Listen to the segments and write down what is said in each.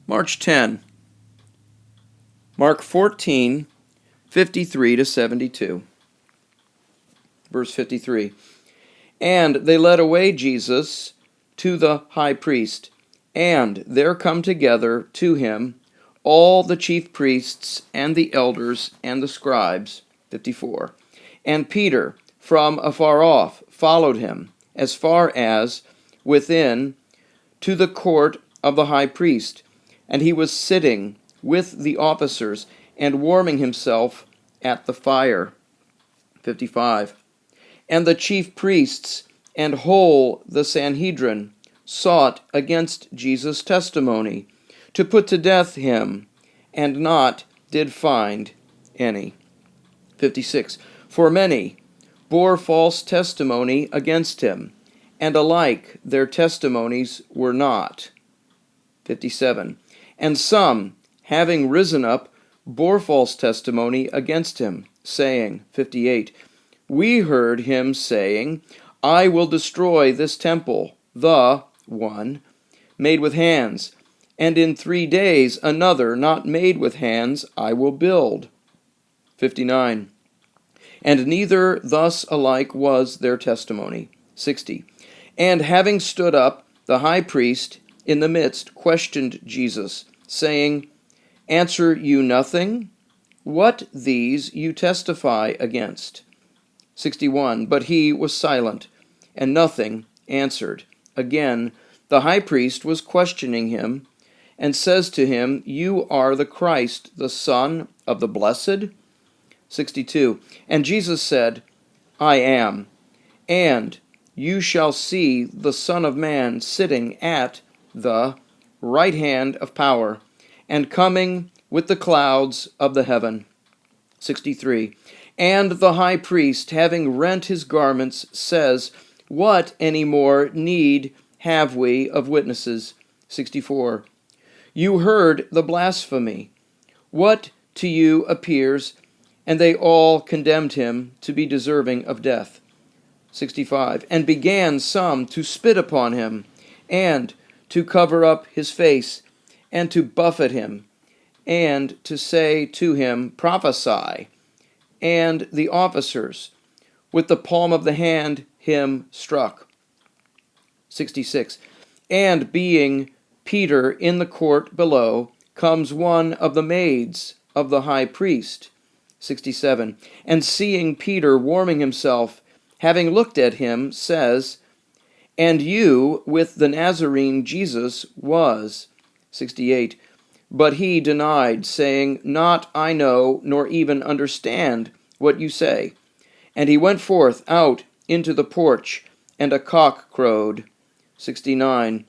March 10. Mark 14, 53 to 72. Verse 53. And they led away Jesus to the high priest, and there come together to him all the chief priests and the elders and the scribes. 54. And Peter from afar off followed him as far as within to the court of the high priest, and he was sitting with the officers and warming himself at the fire. 55. And the chief priests and whole the Sanhedrin sought against Jesus' testimony to put to death him, and not did find any. 56. For many bore false testimony against him, and alike their testimonies were not. 57. And some, having risen up, bore false testimony against him, saying, 58, We heard him saying, I will destroy this temple, the one, made with hands, and in 3 days another not made with hands I will build. 59. And neither thus alike was their testimony. 60. And having stood up, the high priest in the midst questioned Jesus, saying, Answer you nothing? What these you testify against? 61. But he was silent, and nothing answered. Again, the high priest was questioning him, and says to him, You are the Christ, the Son of the Blessed? 62. And Jesus said, I am, and you shall see the Son of Man sitting at the right hand of power, and coming with the clouds of the heaven. 63. And the high priest, having rent his garments, says, What any more need have we of witnesses? 64. You heard the blasphemy. What to you appears? And they all condemned him to be deserving of death. 65. And began some to spit upon him, and to cover up his face, and to buffet him, and to say to him, Prophesy. And the officers, with the palm of the hand, him struck. 66. And being Peter in the court below, comes one of the maids of the high priest. 67. And seeing Peter warming himself, having looked at him, says, And you with the Nazarene Jesus was. 68. But he denied, saying, Not I know, nor even understand what you say. And he went forth out into the porch, and a cock crowed. 69.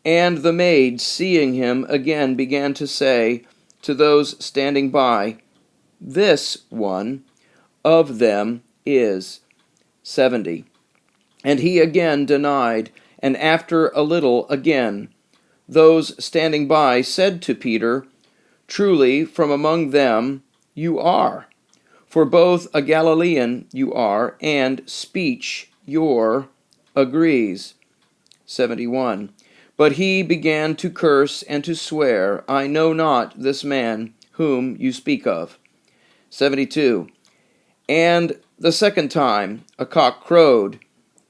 And the maids, seeing him, again began to say to those standing by, This one of them is. 70. And he again denied, and after a little again, those standing by said to Peter, Truly from among them you are, for both a Galilean you are, and speech your agrees. 71. But he began to curse and to swear, I know not this man whom you speak of. 72. And the second time a cock crowed,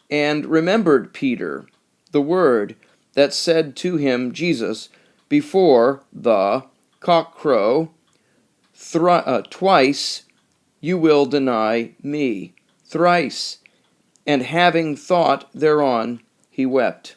and remembered Peter the word that said to him Jesus, Before the cock crow, twice you will deny me. Thrice. And having thought thereon, he wept.